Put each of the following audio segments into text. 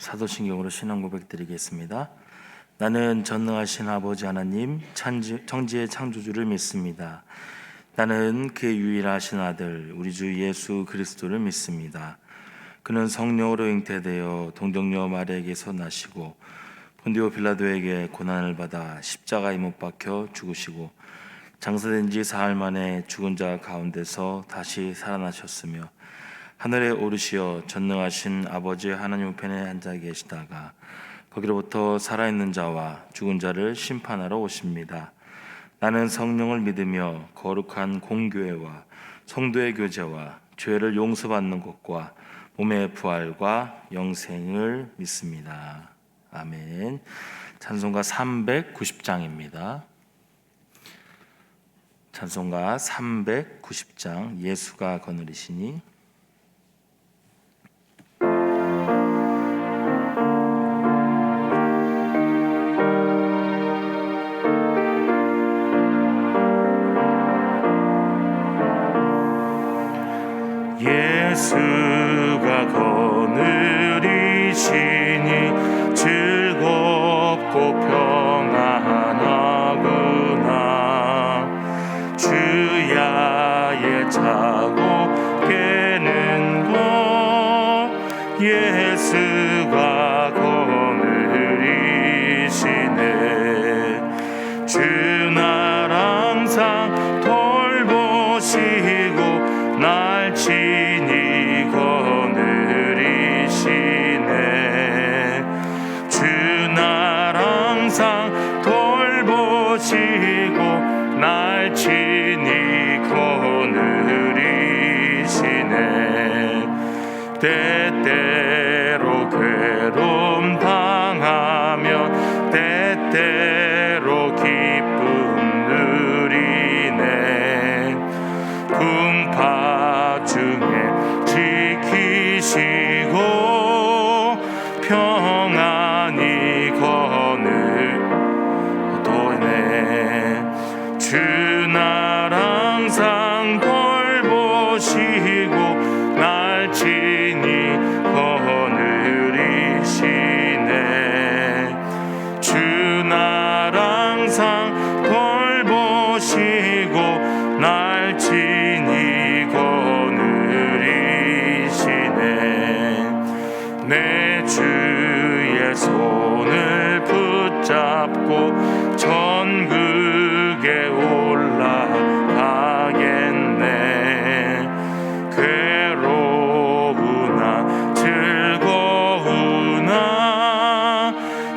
사도신경으로 신앙 고백드리겠습니다. 나는 전능하신 아버지 하나님 천지의 창조주를 믿습니다. 나는 그의 유일하신 아들 우리 주 예수 그리스도를 믿습니다. 그는 성령으로 잉태되어 동정녀 마리아에게서 나시고 본디오 빌라도에게 고난을 받아 십자가에 못 박혀 죽으시고 장사된 지 사흘 만에 죽은 자 가운데서 다시 살아나셨으며 하늘에 오르시어 전능하신 아버지 하나님 우편에 앉아 계시다가 거기로부터 살아있는 자와 죽은 자를 심판하러 오십니다. 나는 성령을 믿으며 거룩한 공교회와 성도의 교제와 죄를 용서받는 것과 몸의 부활과 영생을 믿습니다. 아멘. 찬송가 390장입니다. 찬송가 390장 예수가 거느리시니. 예수가 거느리시니 즐겁고 평안하구나. 주야에 자고 깨는 것 예수가 거느리시네. 주 날 항상 돌보시고 날 친히 거느리시네. 주 날 항상 돌보시고 날 친히 거느리시네. 때때로 괴로움 당하며 때때로 기쁨 누리네. 풍파 중에 지키시고 평안히 거느리네. 주 날 항상 돌보시고 날 친히 거느리시네. 주 날 항상 돌보시고 날 친히 거느리시네. 내 주의 손을 붙잡고 천국에 올라가겠네. 괴로우나 즐거우나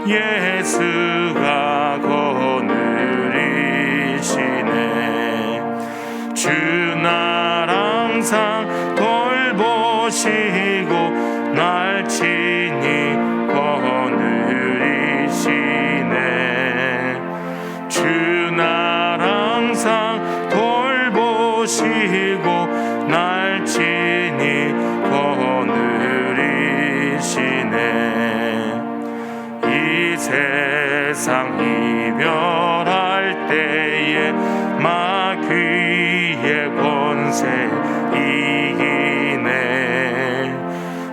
예수가 거느리시네. 주 날 항상 돌보시고 날 친히 거느리시네. 주 날 항상 돌보시고 날 친히 거느리시네. 이 세상 이별할 때에 마귀의 권세 이기네.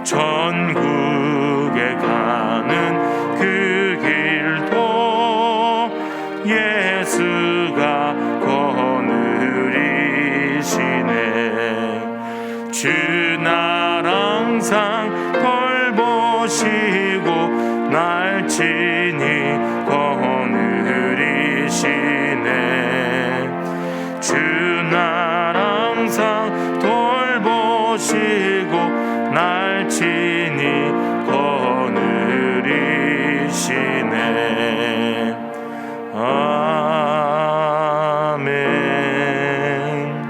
전국에 가는 그 길도 예수가 거느리시네. 주 날 항상 돌보시고 날 친히 거느리시네. 주 날 항상 돌보시고 날 친히 거느리시네. 아멘.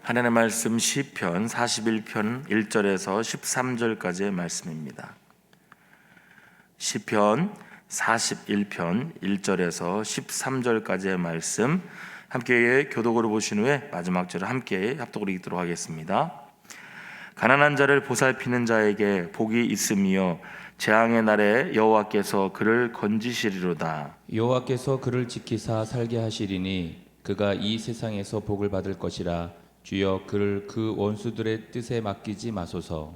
하나님의 말씀 시편 41편 1절에서 13절까지의 말씀입니다. 시편 41편 1절에서 13절까지의 말씀 함께 교독으로 보신 후에 마지막 절을 함께 합독으로 읽도록 하겠습니다. 가난한 자를 보살피는 자에게 복이 있으며 재앙의 날에 여호와께서 그를 건지시리로다. 여호와께서 그를 지키사 살게 하시리니 그가 이 세상에서 복을 받을 것이라. 주여 그를 그 원수들의 뜻에 맡기지 마소서.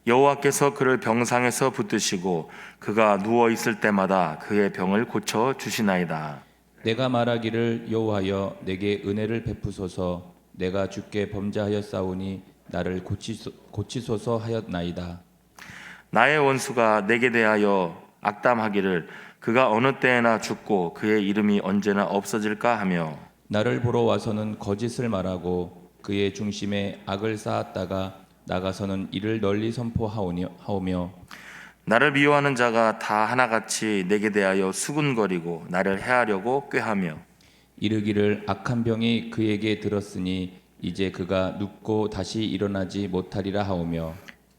여호와께서 그를 병상에서 붙드시고 그가 누워 있을 때마다 그의 병을 고쳐 주시나이다. 내가 말하기를 여호와여 내게 은혜를 베푸소서. 내가 주께 범죄하였사오니 나를 고치소서 하였나이다. 나의 원수가 내게 대하여 악담하기를 그가 어느 때에나 죽고 그의 이름이 언제나 없어질까 하며 나를 보러 와서는 거짓을 말하고 그의 중심에 악을 쌓았다가 나가서는 이를 널리 선포하오며 나를 미워하는 자가 다 하나같이 내게 대하여 수군거리고 나를 해하려고 꾀하며 이르기를 악한 병이 그에게 들었으니 이제 그가 눕고 다시 일어나지 못하리라 하오며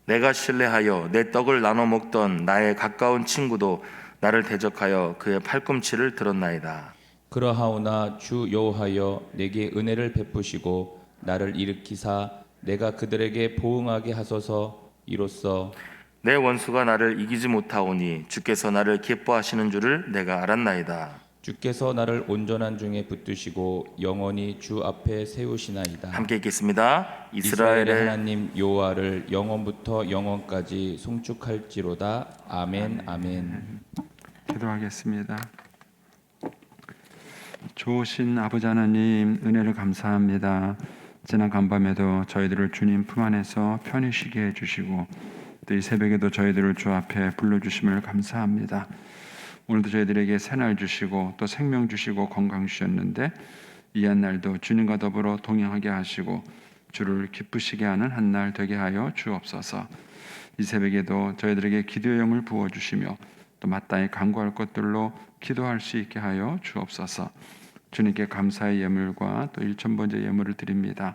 내가 신뢰하여 내 떡을 나눠 먹던 나의 가까운 친구도 나를 대적하여 그의 팔꿈치를 들었나이다. 그러하오나 주 여호와여 내게 은혜를 베푸시고 나를 일으키사 내가 그들에게 보응하게 하소서. 이로써 내 원수가 나를 이기지 못하오니 주께서 나를 기뻐하시는 줄을 내가 알았나이다. 주께서 나를 온전한 중에 붙드시고 영원히 주 앞에 세우시나이다. 함께 읽겠습니다. 이스라엘의 이스라엘의 하나님 여호와를 영원부터 영원까지 송축할지로다. 아멘 아멘. 기도하겠습니다. 좋으신 아버지 하나님, 은혜를 감사합니다. 지난 간밤에도 저희들을 주님 품 안에서 편히 쉬게 해주시고 또 이 새벽에도 저희들을 주 앞에 불러주심을 감사합니다. 오늘도 저희들에게 새날 주시고 또 생명 주시고 건강 주셨는데 이 한 날도 주님과 더불어 동행하게 하시고 주를 기쁘시게 하는 한 날 되게 하여 주옵소서. 이 새벽에도 저희들에게 기도의 영을 부어주시며 또 마땅히 간구할 것들로 기도할 수 있게 하여 주옵소서. 주님께 감사의 예물과 또 일천번째 예물을 드립니다.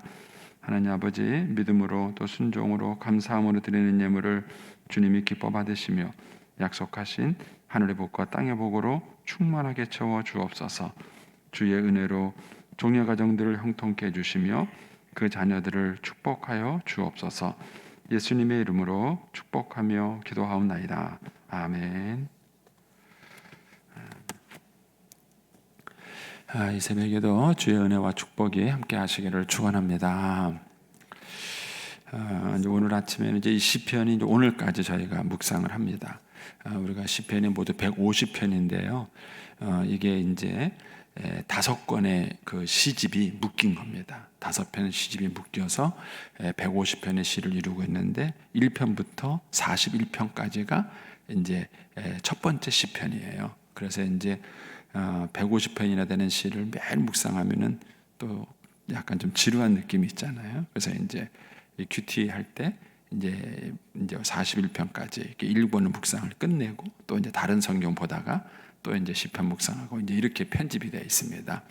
하나님 아버지, 믿음으로 또 순종으로 감사함으로 드리는 예물을 주님이 기뻐 받으시며 약속하신 하늘의 복과 땅의 복으로 충만하게 채워 주옵소서. 주의 은혜로 종려 가정들을 형통케 해주시며 그 자녀들을 축복하여 주옵소서. 예수님의 이름으로 축복하며 기도하옵나이다. 아멘. 이 새벽에도 주의 은혜와 축복이 함께 하시기를 축원합니다. 이제 오늘 아침에는 이제 이 시편이 이제 오늘까지 저희가 묵상을 합니다. 우리가 시편이 모두 150편인데요. 이게 이제 5권의 그 시집이 묶인 겁니다. 5편의 시집이 묶여서 150편의 시를 이루고 있는데 1편부터 41편까지가 이제 첫 번째 시편이에요. 그래서 이제 150편이나 되는 시를 매일 묵상하면은 또 약간 좀 지루한 느낌이 있잖아요. 그래서 이제 큐티 할 때 이제 41편까지 이렇게 1권을 묵상을 끝내고 또 이제 다른 성경 보다가 또 이제 시편 묵상하고 이제 이렇게 편집이 되어 있습니다.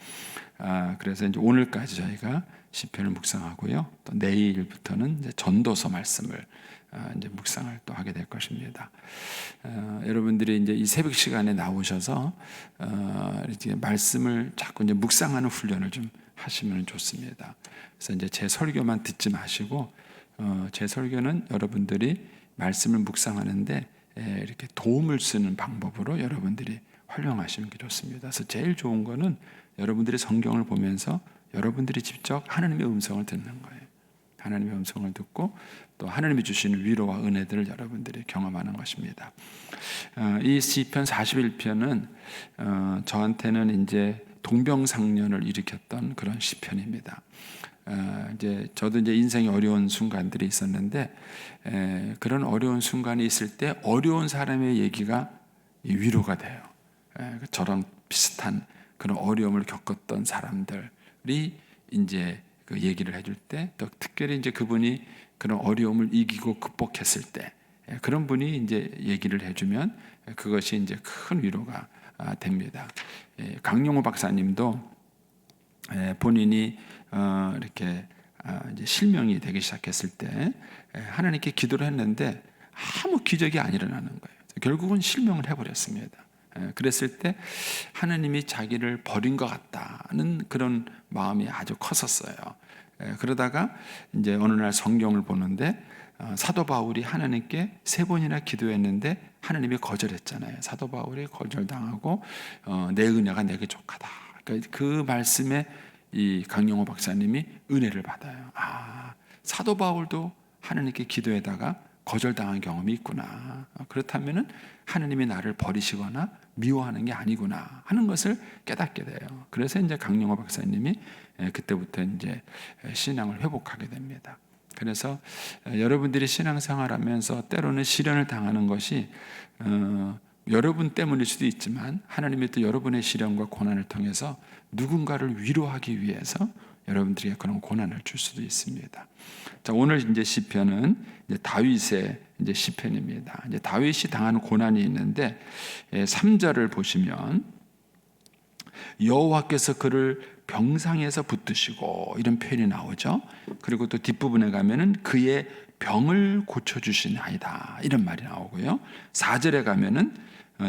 그래서 이제 오늘까지 저희가 시편을 묵상하고요. 또 내일부터는 이제 전도서 말씀을 이제 묵상을 또 하게 될 것입니다. 여러분들이 이제 이 새벽 시간에 나오셔서 이렇게 말씀을 자꾸 이제 묵상하는 훈련을 좀 하시면 좋습니다. 그래서 이제 제 설교만 듣지 마시고 제 설교는 여러분들이 말씀을 묵상하는데 이렇게 도움을 쓰는 방법으로 여러분들이 활용하시는 게 좋습니다. 그래서 제일 좋은 거는 여러분들이 성경을 보면서 여러분들이 직접 하나님의 음성을 듣는 거예요. 하나님의 음성을 듣고 또 하나님이 주시는 위로와 은혜들을 여러분들이 경험하는 것입니다. 이 시편 41편은 저한테는 이제 동병상련을 일으켰던 그런 시편입니다. 이제 저도 이제 인생에 어려운 순간들이 있었는데 그런 어려운 순간이 있을 때 어려운 사람의 얘기가 위로가 돼요. 저런 비슷한 그런 어려움을 겪었던 사람들이 이제 그 얘기를 해줄 때 또 특별히 이제 그분이 그런 어려움을 이기고 극복했을 때 그런 분이 이제 얘기를 해주면 그것이 이제 큰 위로가 됩니다. 강용호 박사님도 본인이 이렇게 이제 실명이 되기 시작했을 때 하나님께 기도를 했는데 아무 기적이 안 일어나는 거예요. 결국은 실명을 해버렸습니다. 그랬을 때 하나님이 자기를 버린 것 같다는 그런 마음이 아주 컸었어요. 그러다가 이제 어느 날 성경을 보는데 사도 바울이 하나님께 3번이나 기도했는데 하나님이 거절했잖아요. 사도 바울이 거절당하고 내 은혜가 내게 족하다. 그러니까 그 말씀에 이 강용호 박사님이 은혜를 받아요. 사도 바울도 하나님께 기도에다가 거절당한 경험이 있구나. 그렇다면은 하느님이 나를 버리시거나 미워하는 게 아니구나 하는 것을 깨닫게 돼요. 그래서 이제 강영호 박사님이 그때부터 이제 신앙을 회복하게 됩니다. 그래서 여러분들이 신앙생활하면서 때로는 시련을 당하는 것이 여러분 때문일 수도 있지만 하나님이 또 여러분의 시련과 고난을 통해서 누군가를 위로하기 위해서 여러분들에게 그런 고난을 줄 수도 있습니다. 자, 오늘 이제 시편은 이제 다윗의 이제 시편입니다. 이제 다윗이 당하는 고난이 있는데 3절을 보시면 여호와께서 그를 병상에서 붙드시고 이런 표현이 나오죠. 그리고 또 뒷부분에 가면은 그의 병을 고쳐주시나이다 이런 말이 나오고요. 4절에 가면은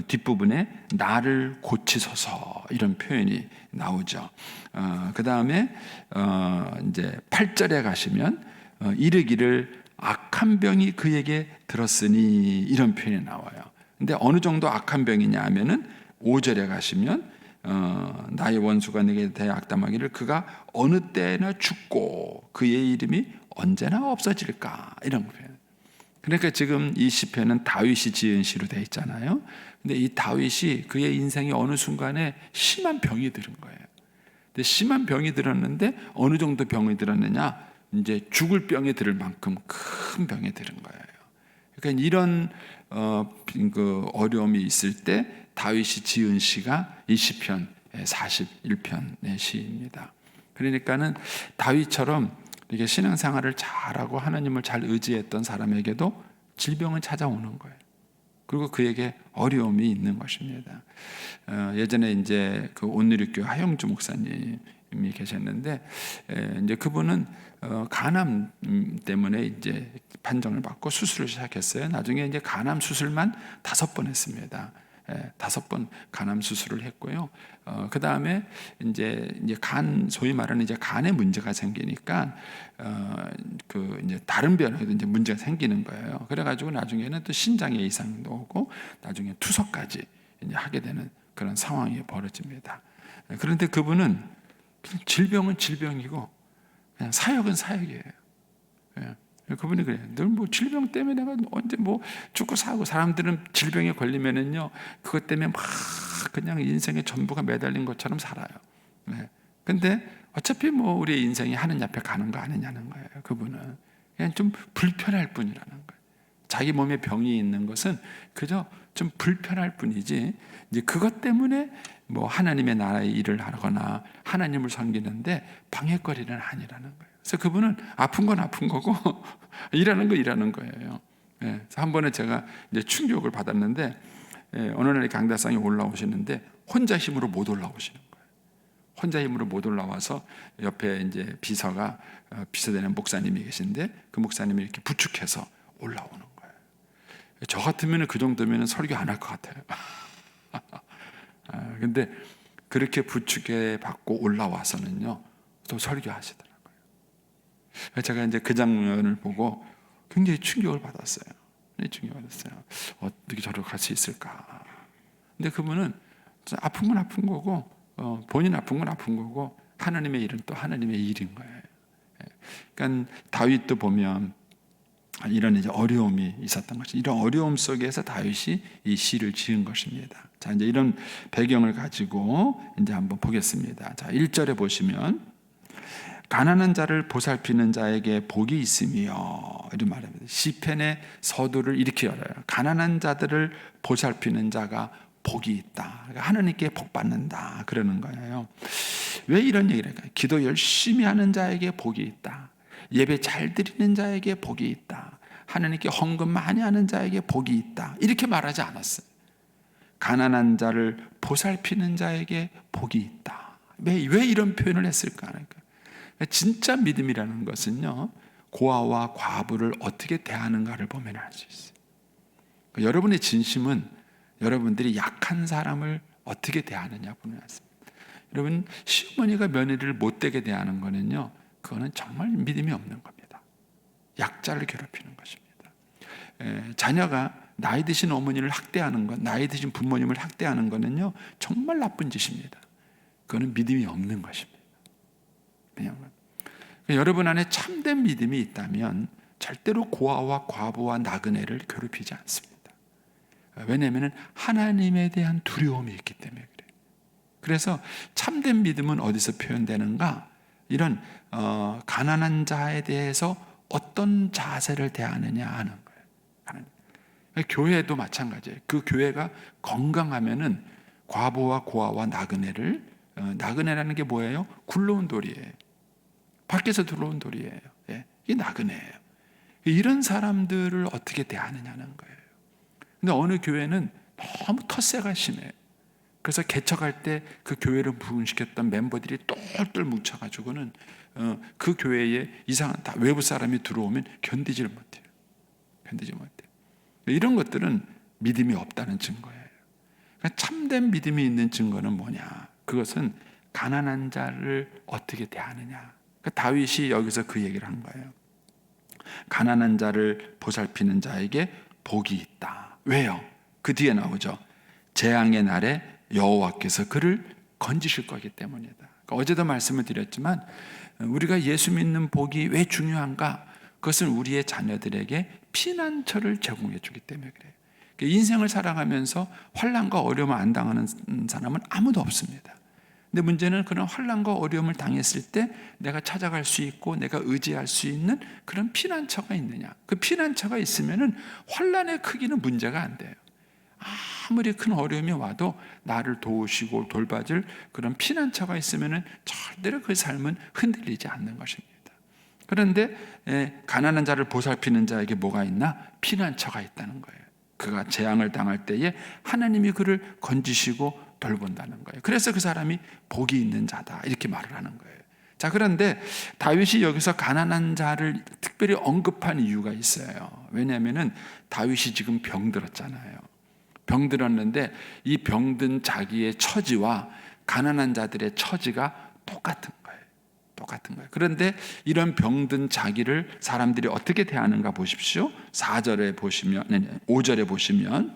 뒷부분에 나를 고치소서 이런 표현이 나오죠. 그 다음에 이제 8절에 가시면 이르기를 악한 병이 그에게 들었으니 이런 표현이 나와요. 근데 어느 정도 악한 병이냐 하면은 5절에 가시면 나의 원수가 내게 대하여 악담하기를 그가 어느 때나 죽고 그의 이름이 언제나 없어질까 이런 표현. 그러니까 지금 이 시편은 다윗이 지은 시로 되어 있잖아요. 근데 이 다윗이 그의 인생의 어느 순간에 심한 병이 들은 거예요. 근데 심한 병이 들었는데 어느 정도 병이 들었느냐? 이제 죽을 병에 들을 만큼 큰 병에 들은 거예요. 그러니까 이런 그 어려움이 있을 때 다윗이 지은 시가 이 시편 41편의 시입니다. 그러니까는 다윗처럼 이게 신앙생활을 잘하고 하나님을 잘 의지했던 사람에게도 질병은 찾아오는 거예요. 그리고 그에게 어려움이 있는 것입니다. 예전에 이제 그 온누리교회 하영주 목사님이 계셨는데 이제 그분은 간암 때문에 이제 판정을 받고 수술을 시작했어요. 나중에 이제 간암 수술만 5번 했습니다. 5번 간암 수술을 했고요. 그 다음에 이제 소위 말하는 이제 간에 문제가 생기니까 그 이제 다른 변에도 이제 문제가 생기는 거예요. 그래가지고 나중에는 또 신장에 이상도 오고 나중에 투석까지 이제 하게 되는 그런 상황이 벌어집니다. 그런데 그분은 질병은 질병이고 그냥 사역은 사역이에요. 그분이 그래요. 늘 뭐 질병 때문에 내가 언제 뭐 죽고 사고 사람들은 질병에 걸리면은요 그것 때문에 막 그냥 인생의 전부가 매달린 것처럼 살아요. 근데 어차피 뭐 우리의 인생이 하느님 앞에 가는 거 아니냐는 거예요. 그분은 그냥 좀 불편할 뿐이라는 거예요. 자기 몸에 병이 있는 것은 그저 좀 불편할 뿐이지 이제 그것 때문에 뭐 하나님의 나라의 일을 하거나 하나님을 섬기는데 방해거리는 아니라는 거예요. 그래서 그분은 아픈 건 아픈 거고 일하는 거 일하는 거예요. 한 번에 제가 이제 충격을 받았는데 어느 날 강다상에 올라오시는데 혼자 힘으로 못 올라오시는 거예요. 혼자 힘으로 못 올라와서 옆에 이제 비서되는 목사님이 계신데 그 목사님이 이렇게 부축해서 올라오는 거예요. 저 같으면 그 정도면 설교 안 할 것 같아요. 근데 그렇게 부축해 받고 올라와서는요 또 설교하시더라고요. 제가 이제 그 장면을 보고 굉장히 충격을 받았어요. 어떻게 저렇게 갈 수 있을까? 근데 그분은 아픈 건 아픈 거고, 본인 아픈 건 아픈 거고, 하나님의 일은 또 하나님의 일인 거예요. 그러니까 다윗도 보면 이런 이제 어려움이 있었던 것이 이런 어려움 속에서 다윗이 이 시를 지은 것입니다. 자, 이제 이런 배경을 가지고 이제 한번 보겠습니다. 자, 1절에 보시면 가난한 자를 보살피는 자에게 복이 있으며 이런 말입니다. 시편의 서두를 이렇게 열어요. 가난한 자들을 보살피는 자가 복이 있다. 그러니까 하나님께 복 받는다 그러는 거예요. 왜 이런 얘기를 할까요? 기도 열심히 하는 자에게 복이 있다. 예배 잘 드리는 자에게 복이 있다. 하나님께 헌금 많이 하는 자에게 복이 있다. 이렇게 말하지 않았어요. 가난한 자를 보살피는 자에게 복이 있다. 왜 이런 표현을 했을까? 그러니까 진짜 믿음이라는 것은요, 고아와 과부를 어떻게 대하는가를 보면 알 수 있어요. 그러니까 여러분의 진심은 여러분들이 약한 사람을 어떻게 대하느냐 보면 알습니다. 여러분, 시어머니가 며느리를 못되게 대하는 거는요, 그거는 정말 믿음이 없는 겁니다. 약자를 괴롭히는 것입니다. 자녀가 나이 드신 어머니를 학대하는 것, 나이 드신 부모님을 학대하는 거는요, 정말 나쁜 짓입니다. 그거는 믿음이 없는 것입니다. 그러니까 여러분 안에 참된 믿음이 있다면 절대로 고아와 과부와 나그네를 괴롭히지 않습니다. 왜냐하면 하나님에 대한 두려움이 있기 때문에 그래요. 그래서 참된 믿음은 어디서 표현되는가? 이런 가난한 자에 대해서 어떤 자세를 대하느냐 하는 거예요. 교회도 마찬가지예요. 그 교회가 건강하면은 과부와 고아와 나그네를, 나그네라는 게 뭐예요? 굴러온 돌이에요. 밖에서 들어온 돌이에요. 예, 이게 나그네예요. 이런 사람들을 어떻게 대하느냐는 거예요. 근데 어느 교회는 너무 텃세가 심해요. 그래서 개척할 때 그 교회를 부흥시켰던 멤버들이 똘똘 뭉쳐가지고는 그 교회에 이상한 다 외부 사람이 들어오면 견디질 못해요. 이런 것들은 믿음이 없다는 증거예요. 그러니까 참된 믿음이 있는 증거는 뭐냐? 그것은 가난한 자를 어떻게 대하느냐. 그러니까 다윗이 여기서 그 얘기를 한 거예요. 가난한 자를 보살피는 자에게 복이 있다. 왜요? 그 뒤에 나오죠. 재앙의 날에 여호와께서 그를 건지실 거기 때문이다. 그러니까 어제도 말씀을 드렸지만 우리가 예수 믿는 복이 왜 중요한가? 그것은 우리의 자녀들에게 피난처를 제공해 주기 때문에 그래요. 그러니까 인생을 살아가면서 환난과 어려움을 안 당하는 사람은 아무도 없습니다. 근데 문제는 그런 환난과 어려움을 당했을 때 내가 찾아갈 수 있고 내가 의지할 수 있는 그런 피난처가 있느냐. 그 피난처가 있으면은 환난의 크기는 문제가 안 돼요. 아무리 큰 어려움이 와도 나를 도우시고 돌봐줄 그런 피난처가 있으면은 절대로 그 삶은 흔들리지 않는 것입니다. 그런데 가난한 자를 보살피는 자에게 뭐가 있나? 피난처가 있다는 거예요. 그가 재앙을 당할 때에 하나님이 그를 건지시고 돌본다는 거예요. 그래서 그 사람이 복이 있는 자다 이렇게 말을 하는 거예요. 자, 그런데 다윗이 여기서 가난한 자를 특별히 언급한 이유가 있어요. 왜냐하면은 다윗이 지금 병들었잖아요. 병들었는데 이 병든 자기의 처지와 가난한 자들의 처지가 똑같은 거예요. 그런데 이런 병든 자기를 사람들이 어떻게 대하는가 보십시오. 4절에 보시면, 5절에 보시면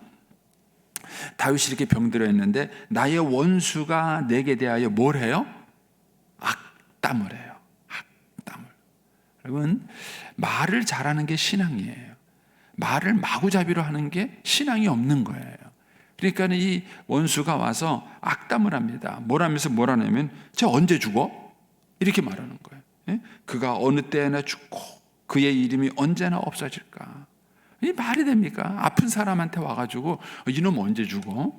다윗이 이렇게 병들어 있는데 나의 원수가 내게 대하여 뭘 해요? 악담을 해요. 악담을. 여러분, 말을 잘하는 게 신앙이에요. 말을 마구잡이로 하는 게 신앙이 없는 거예요. 그러니까 이 원수가 와서 악담을 합니다. 뭐라냐면 쟤 언제 죽어? 이렇게 말하는 거예요. 예? 그가 어느 때나 죽고 그의 이름이 언제나 없어질까? 이 말이 됩니까? 아픈 사람한테 와가지고 이놈 언제 죽어?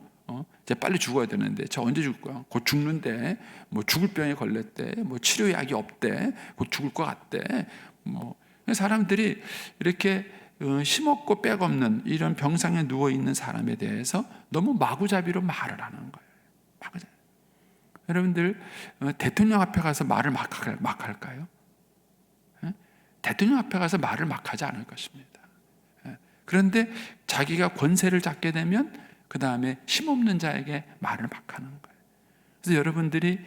쟤 빨리 죽어야 되는데 쟤 언제 죽을 거야? 곧 죽는데 뭐 죽을 병에 걸렸대, 뭐 치료약이 없대, 곧 죽을 것 같대. 뭐 사람들이 이렇게 힘없고 빽없는 이런 병상에 누워 있는 사람에 대해서 너무 마구잡이로 말을 하는 거예요. 마구잡이. 여러분들 대통령 앞에 가서 말을 막 할까요? 대통령 앞에 가서 말을 막 하지 않을 것입니다. 그런데 자기가 권세를 잡게 되면 그 다음에 힘없는 자에게 말을 막 하는 거예요. 그래서 여러분들이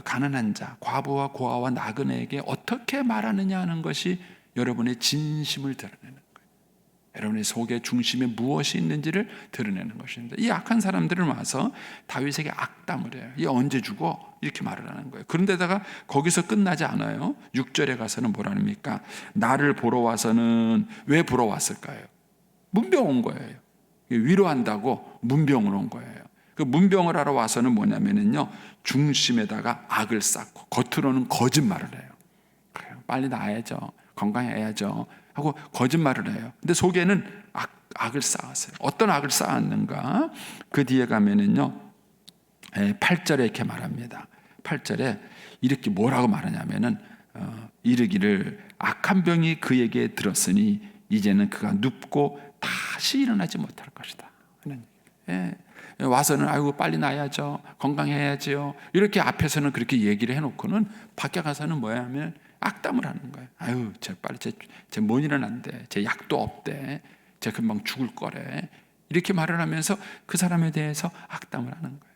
가난한 자, 과부와 고아와 나그네에게 어떻게 말하느냐 하는 것이 여러분의 진심을 드러내는 거예요. 여러분의 속의 중심에 무엇이 있는지를 드러내는 것입니다. 이 악한 사람들을 와서 다윗에게 악담을 해요. 얘 언제 죽어? 이렇게 말을 하는 거예요. 그런데다가 거기서 끝나지 않아요. 6절에 가서는 뭐라 합니까? 나를 보러 와서는 왜 보러 왔을까요? 문병 온 거예요. 위로한다고 문병을 온 거예요. 그 문병을 하러 와서는 뭐냐면요, 중심에다가 악을 쌓고 겉으로는 거짓말을 해요. 그래요. 빨리 나아야죠. 건강해야죠. 하고 거짓말을 해요. 근데 속에는 악을 쌓았어요. 어떤 악을 쌓았는가? 그 뒤에 가면은요, 8절에 이렇게 말합니다. 8절에 이렇게 뭐라고 말하냐면은 이르기를 악한 병이 그에게 들었으니 이제는 그가 눕고 다시 일어나지 못할 것이다. 와서는 아이고 빨리 나야죠. 건강해야죠. 이렇게 앞에서는 그렇게 얘기를 해놓고는 밖에 가서는 뭐냐면 악담을 하는 거예요. 아유, 쟤 못 일어난대. 쟤 약도 없대. 쟤 금방 죽을 거래. 이렇게 말을 하면서 그 사람에 대해서 악담을 하는 거예요.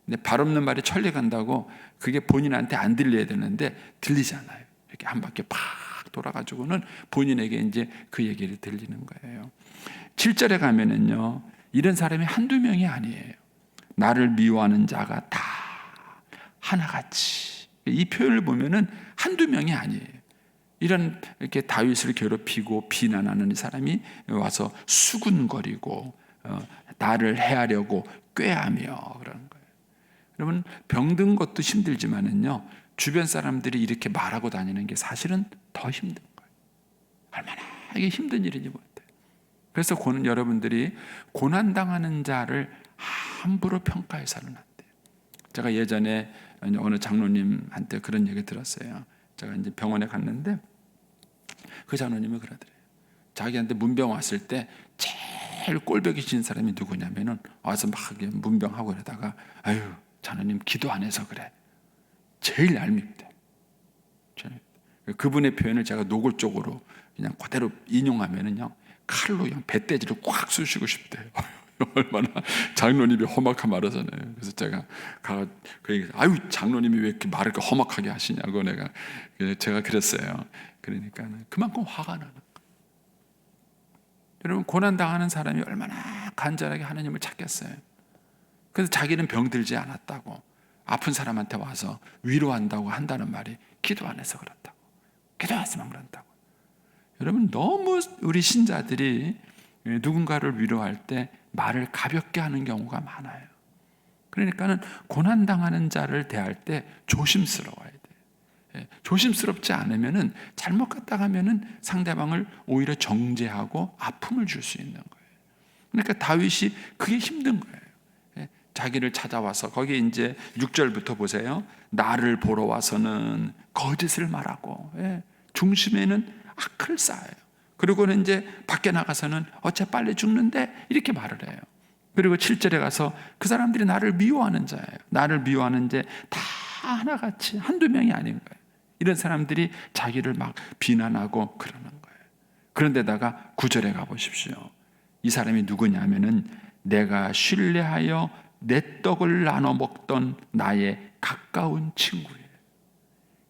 근데 발 없는 말이 천리 간다고 그게 본인한테 안 들려야 되는데 들리잖아요. 이렇게 한 바퀴 팍 돌아가지고는 본인에게 이제 그 얘기를 들리는 거예요. 7절에 가면은요, 이런 사람이 한두 명이 아니에요. 나를 미워하는 자가 다 하나같이. 이 표현을 보면은 한두 명이 아니에요. 이런 이렇게 다윗을 괴롭히고 비난하는 사람이 와서 수군거리고 나를 해하려고 꾀하며 그러는 거예요. 여러분, 병든 것도 힘들지만은요, 주변 사람들이 이렇게 말하고 다니는 게 사실은 더 힘든 거예요. 얼마나 이게 힘든 일인지 몰라요. 그래서 여러분들이 고난당하는 자를 함부로 평가해서는 안 돼요. 제가 예전에 어느 장로님한테 그런 얘기 들었어요. 제가 이제 병원에 갔는데 그 장로님이 그러더래요. 자기한테 문병 왔을 때 제일 꼴보기 싫은 사람이 누구냐면은 와서 막 문병하고 그러다가 아유, 장로님 기도 안 해서 그래. 제일 얄밉대. 그분의 표현을 제가 노골적으로 그냥 그대로 인용하면은요, 칼로 그냥 배때지를 꽉 쑤시고 싶대요. 얼마나 장로님이 험악한 말을 하잖아요. 그래서 제가 그 얘기, 아유, 장로님이 왜 이렇게 말을 험악하게 하시냐고 제가 그랬어요. 그러니까 그만큼 화가 나는 거예요. 여러분, 고난 당하는 사람이 얼마나 간절하게 하나님을 찾겠어요. 그래서 자기는 병들지 않았다고, 아픈 사람한테 와서 위로한다고 한다는 말이 기도 안 해서 그렇다고, 기도했으면 그런다고. 여러분, 너무 우리 신자들이 누군가를 위로할 때 말을 가볍게 하는 경우가 많아요. 그러니까는 고난당하는 자를 대할 때 조심스러워야 돼요. 조심스럽지 않으면은 잘못 갔다 가면은 상대방을 오히려 정죄하고 아픔을 줄 수 있는 거예요. 그러니까 다윗이 그게 힘든 거예요. 자기를 찾아와서, 거기 이제 6절부터 보세요. 나를 보러 와서는 거짓을 말하고, 중심에는 악을 쌓아요. 그리고는 이제 밖에 나가서는 어째 빨리 죽는데 이렇게 말을 해요. 그리고 7절에 가서 그 사람들이 나를 미워하는 자예요. 나를 미워하는 자 다 하나같이 한두 명이 아닌 거예요. 이런 사람들이 자기를 막 비난하고 그러는 거예요. 그런데다가 9절에 가보십시오. 이 사람이 누구냐면은 내가 신뢰하여 내 떡을 나눠 먹던 나의 가까운 친구예요.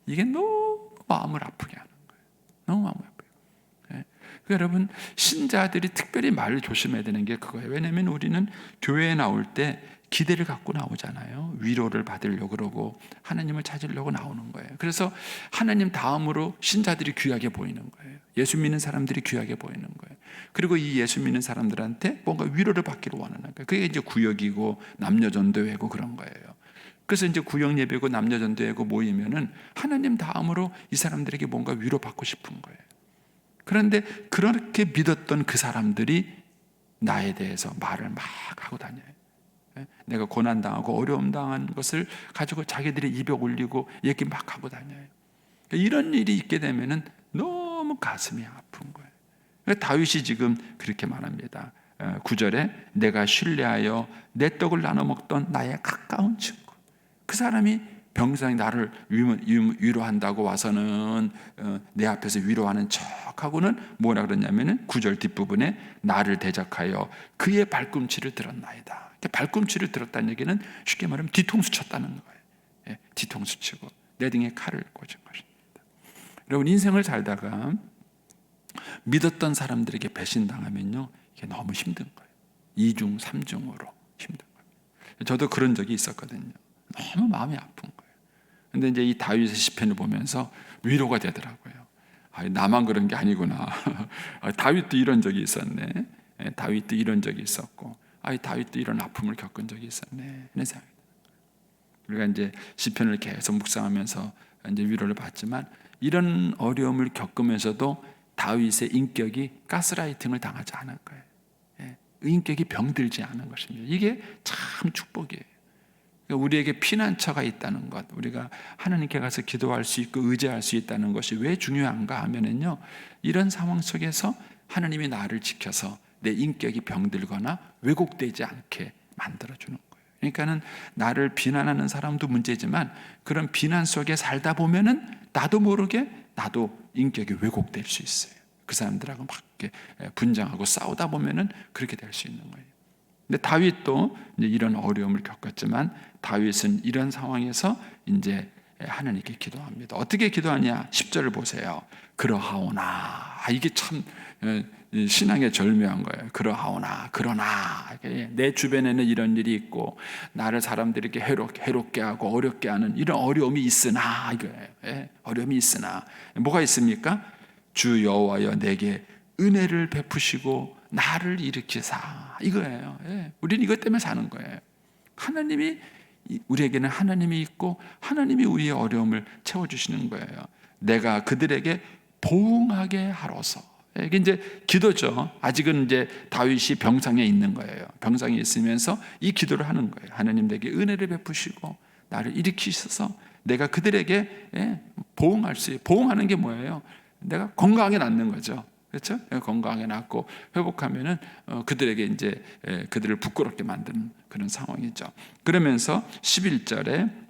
이게 너무 마음을 아프게 하는 거예요. 너무 마음을 아파요. 여러분, 신자들이 특별히 말을 조심해야 되는 게 그거예요. 왜냐하면 우리는 교회에 나올 때 기대를 갖고 나오잖아요. 위로를 받으려고 그러고 하나님을 찾으려고 나오는 거예요. 그래서 하나님 다음으로 신자들이 귀하게 보이는 거예요. 예수 믿는 사람들이 귀하게 보이는 거예요. 그리고 이 예수 믿는 사람들한테 뭔가 위로를 받기를 원하는 거예요. 그게 이제 구역이고 남녀전도회고 그런 거예요. 그래서 이제 구역 예배고 남녀전도회고 모이면은 하나님 다음으로 이 사람들에게 뭔가 위로받고 싶은 거예요. 그런데 그렇게 믿었던 그 사람들이 나에 대해서 말을 막 하고 다녀요. 내가 고난당하고 어려움당한 것을 가지고 자기들이 입에 올리고 얘기 막 하고 다녀요. 이런 일이 있게 되면은 너무 가슴이 아픈 거예요. 다윗이 지금 그렇게 말합니다. 9절에 내가 신뢰하여 내 떡을 나눠 먹던 나의 가까운 친구, 그 사람이 병상에 나를 위로한다고 와서는 내 앞에서 위로하는 척하고는 뭐라 그러냐면은 9절 뒷부분에 나를 대적하여 그의 발꿈치를 들었나이다. 발꿈치를 들었다는 얘기는 쉽게 말하면 뒤통수 쳤다는 거예요. 뒤통수 치고 내 등에 칼을 꽂은 것입니다. 여러분, 인생을 살다가 믿었던 사람들에게 배신당하면요, 이게 너무 힘든 거예요. 2중, 3중으로 힘든 거예요. 저도 그런 적이 있었거든요. 너무 마음이 아픈 거예요. 근데 이제 이 다윗의 시편을 보면서 위로가 되더라고요. 나만 그런 게 아니구나. 다윗도 이런 적이 있었네. 다윗도 이런 적이 있었고, 다윗도 이런 아픔을 겪은 적이 있었네. 이런 생각이 들어요. 우리가 이제 시편을 계속 묵상하면서 이제 위로를 받지만 이런 어려움을 겪으면서도 다윗의 인격이 가스라이팅을 당하지 않을 거예요. 인격이 병들지 않은 것입니다. 이게 참 축복이에요. 우리에게 피난처가 있다는 것, 우리가 하나님께 가서 기도할 수 있고 의지할 수 있다는 것이 왜 중요한가 하면은요, 이런 상황 속에서 하나님이 나를 지켜서 내 인격이 병들거나 왜곡되지 않게 만들어주는 거예요. 그러니까는 나를 비난하는 사람도 문제지만 그런 비난 속에 살다 보면은 나도 모르게 나도 인격이 왜곡될 수 있어요. 그 사람들하고 막 이렇게 분쟁하고 싸우다 보면은 그렇게 될 수 있는 거예요. 근데 다윗도 이제 이런 어려움을 겪었지만 다윗은 이런 상황에서 이제 하나님께 기도합니다. 어떻게 기도하냐? 10절을 보세요. 그러하오나. 이게 참 신앙의 절묘한 거예요. 그러하오나, 그러나 내 주변에는 이런 일이 있고 나를 사람들이 이렇게 해롭게 하고 어렵게 하는 이런 어려움이 있으나, 이거예요. 어려움이 있으나 뭐가 있습니까? 주 여호와여 내게 은혜를 베푸시고 나를 일으키사, 이거예요. 우리는 이것 때문에 사는 거예요. 하나님이, 우리에게는 하나님이 있고 하나님이 우리의 어려움을 채워주시는 거예요. 내가 그들에게 보응하게 하로서. 이게 이제 기도죠. 아직은 이제 다윗이 병상에 있는 거예요. 병상에 있으면서 이 기도를 하는 거예요. 하나님 내게 은혜를 베푸시고 나를 일으키셔서 내가 그들에게 보응할 수 있어요. 보응하는 게 뭐예요? 내가 건강하게 낫는 거죠. 그렇죠? 건강하게 낫고 회복하면은 그들에게 이제 그들을 부끄럽게 만드는 그런 상황이죠. 그러면서 11절에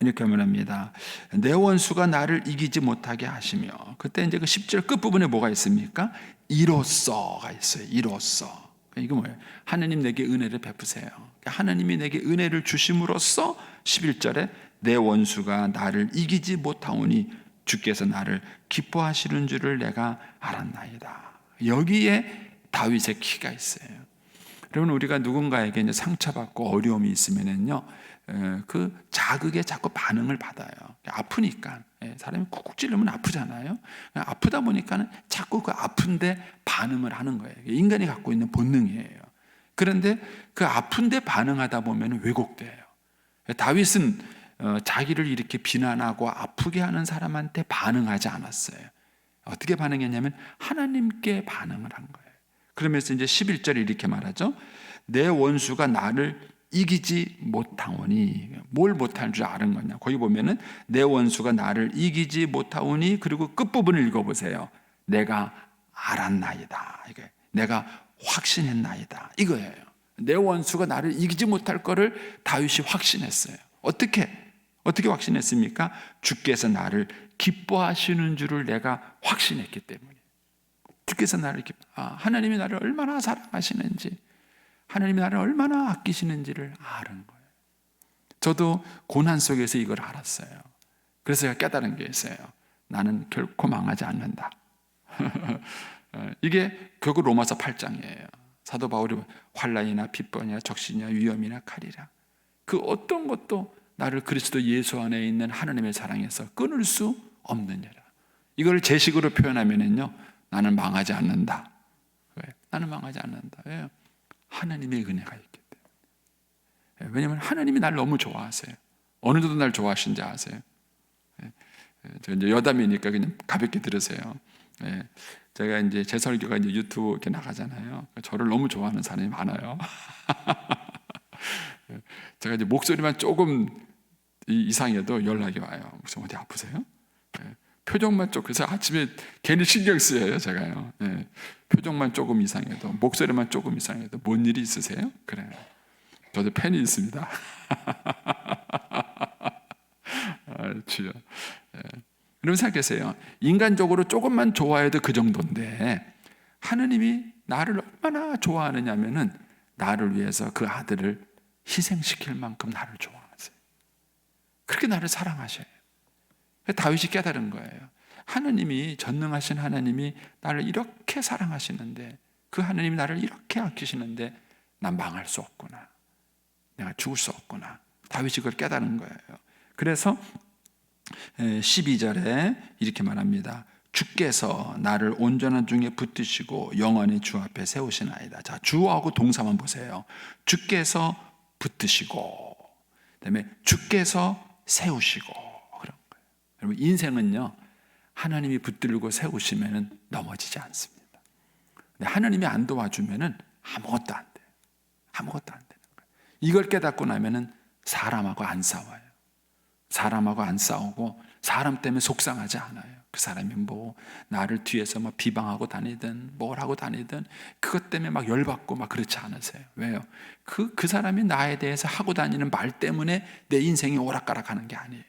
이렇게 말합니다. 내 원수가 나를 이기지 못하게 하시며, 그때 이제 그 10절 끝부분에 뭐가 있습니까? 이로써가 있어요. 이로써. 이거 뭐예요? 하나님 내게 은혜를 베푸세요. 하나님이 내게 은혜를 주심으로써 11절에 내 원수가 나를 이기지 못하오니 주께서 나를 기뻐하시는 줄을 내가 알았나이다. 여기에 다윗의 키가 있어요. 여러분, 우리가 누군가에게 이제 상처받고 어려움이 있으면은요, 그 자극에 자꾸 반응을 받아요. 아프니까. 사람이 쿡쿡 찌르면 아프잖아요. 아프다 보니까는 자꾸 그 아픈데 반응을 하는 거예요. 인간이 갖고 있는 본능이에요. 그런데 그 아픈데 반응하다 보면 왜곡돼요. 다윗은 자기를 이렇게 비난하고 아프게 하는 사람한테 반응하지 않았어요. 어떻게 반응했냐면 하나님께 반응을 한 거예요. 그러면서 이제 11절에 이렇게 말하죠. 내 원수가 나를 이기지 못하오니. 뭘 못할 줄 아는 거냐? 거기 보면은 내 원수가 나를 이기지 못하오니, 그리고 끝부분을 읽어보세요. 내가 알았나이다. 이게 내가 확신했나이다. 이거예요. 내 원수가 나를 이기지 못할 거를 다윗이 확신했어요. 어떻게 확신했습니까? 주께서 나를 기뻐하시는 줄을 내가 확신했기 때문에. 주께서 나를 하나님이 나를 얼마나 사랑하시는지, 하나님이 나를 얼마나 아끼시는지를 아는 거예요. 저도 고난 속에서 이걸 알았어요. 그래서 제가 깨달은 게 있어요. 나는 결코 망하지 않는다. 이게 결국 로마서 8장이에요. 사도 바울이 환난이나 핍번이나 적신이나 위험이나 칼이라, 그 어떤 것도 나를 그리스도 예수 안에 있는 하나님의 사랑에서 끊을 수 없느니라. 이걸 제식으로 표현하면은요, 나는 망하지 않는다. 왜? 나는 망하지 않는다. 왜요? 하나님의 은혜가 있기 때문에. 왜냐하면 하나님이 날 너무 좋아하세요. 어느 정도 날 좋아하시는지 아세요? 저 이제 여담이니까 그냥 가볍게 들으세요. 제가 이제 제 설교가 이제 유튜브 이렇게 나가잖아요. 저를 너무 좋아하는 사람이 많아요. 제가 이제 목소리만 조금 이상해도 연락이 와요. 무슨 어디 아프세요? 표정만 조금, 그래서 아침에 괜히 신경 쓰여요, 제가요. 표정만 조금 이상해도, 목소리만 조금 이상해도 뭔 일이 있으세요? 그래요. 저도 팬이 있습니다. 주여. 여러분 생각하세요. 인간적으로 조금만 좋아해도 그 정도인데 하나님이 나를 얼마나 좋아하느냐면은 나를 위해서 그 아들을 희생시킬 만큼 나를 좋아하세요. 그렇게 나를 사랑하셔요. 다윗이 깨달은 거예요. 하나님이, 전능하신 하나님이 나를 이렇게 사랑하시는데, 그 하나님이 나를 이렇게 아끼시는데 난 망할 수 없구나, 내가 죽을 수 없구나. 다윗이 그걸 깨달은 거예요. 그래서 12절에 이렇게 말합니다. 주께서 나를 온전한 중에 붙드시고 영원히 주 앞에 세우시나이다. 자, 주하고 동사만 보세요. 주께서 붙드시고, 그다음에 주께서 세우시고, 그런 거예요. 여러분, 인생은요, 하나님이 붙들고 세우시면은 넘어지지 않습니다. 근데 하나님이 안 도와주면은 아무것도 안 돼요. 아무것도 안 되는 거예요. 이걸 깨닫고 나면은 사람하고 안 싸워요. 사람하고 안 싸우고 사람 때문에 속상하지 않아요. 그 사람이 뭐 나를 뒤에서 뭐 비방하고 다니든 뭘 하고 다니든 그것 때문에 막 열받고 막 그렇지 않으세요. 왜요? 그 사람이 나에 대해서 하고 다니는 말 때문에 내 인생이 오락가락하는 게 아니에요.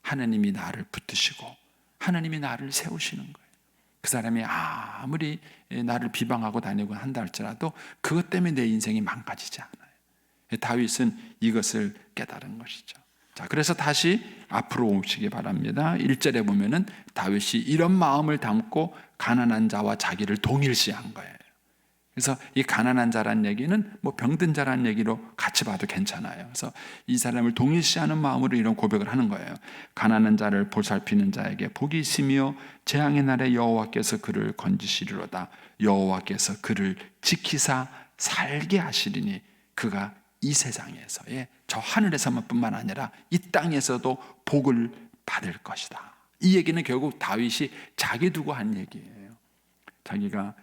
하나님이 나를 붙드시고 하나님이 나를 세우시는 거예요. 그 사람이 아무리 나를 비방하고 다니고 한다 할지라도 그것 때문에 내 인생이 망가지지 않아요. 다윗은 이것을 깨달은 것이죠. 자, 그래서 다시 앞으로 오시기 바랍니다. 1절에 보면은 다윗이 이런 마음을 담고 가난한 자와 자기를 동일시한 거예요. 그래서 이 가난한 자란 얘기는 뭐 병든 자란 얘기로 같이 봐도 괜찮아요. 그래서 이 사람을 동일시하는 마음으로 이런 고백을 하는 거예요. 가난한 자를 보살피는 자에게 복이 있으며 재앙의 날에 여호와께서 그를 건지시리로다. 여호와께서 그를 지키사 살게 하시리니 그가 이 세상에서의 저 하늘에서만 뿐만 아니라 이 땅에서도 복을 받을 것이다. 이 얘기는 결국 다윗이 자기 두고 한 얘기예요. 자기가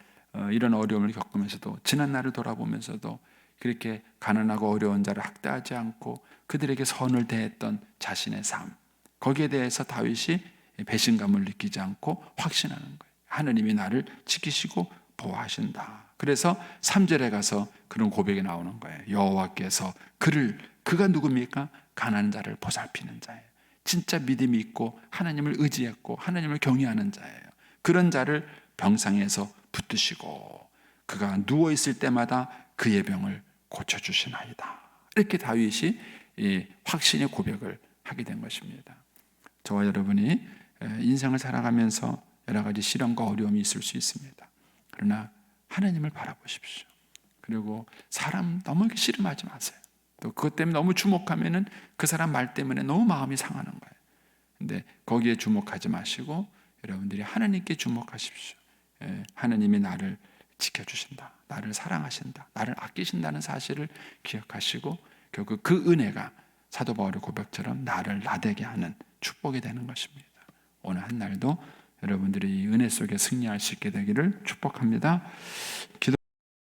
이런 어려움을 겪으면서도 지난 날을 돌아보면서도 그렇게 가난하고 어려운 자를 학대하지 않고 그들에게 선을 대했던 자신의 삶, 거기에 대해서 다윗이 배신감을 느끼지 않고 확신하는 거예요. 하느님이 나를 지키시고 보호하신다. 그래서 3절에 가서 그런 고백이 나오는 거예요. 여호와께서 그가 누굽니까? 가난한 자를 보살피는 자예요. 진짜 믿음이 있고 하나님을 의지했고 하나님을 경외하는 자예요. 그런 자를 병상에서 붙드시고 그가 누워 있을 때마다 그의 병을 고쳐주시나이다. 이렇게 다윗이 확신의 고백을 하게 된 것입니다. 저와 여러분이 인생을 살아가면서 여러 가지 시련과 어려움이 있을 수 있습니다. 그러나 하나님을 바라보십시오. 그리고 사람 너무 씨름하지 마세요. 또 그것 때문에 너무 주목하면은 그 사람 말 때문에 너무 마음이 상하는 거예요. 근데 거기에 주목하지 마시고 여러분들이 하나님께 주목하십시오. 하나님이 나를 지켜주신다, 나를 사랑하신다, 나를 아끼신다는 사실을 기억하시고 결국 그 은혜가 사도 바울의 고백처럼 나를 나되게 하는 축복이 되는 것입니다. 오늘 한 날도 여러분들이 이 은혜 속에 승리할 수 있게 되기를 축복합니다.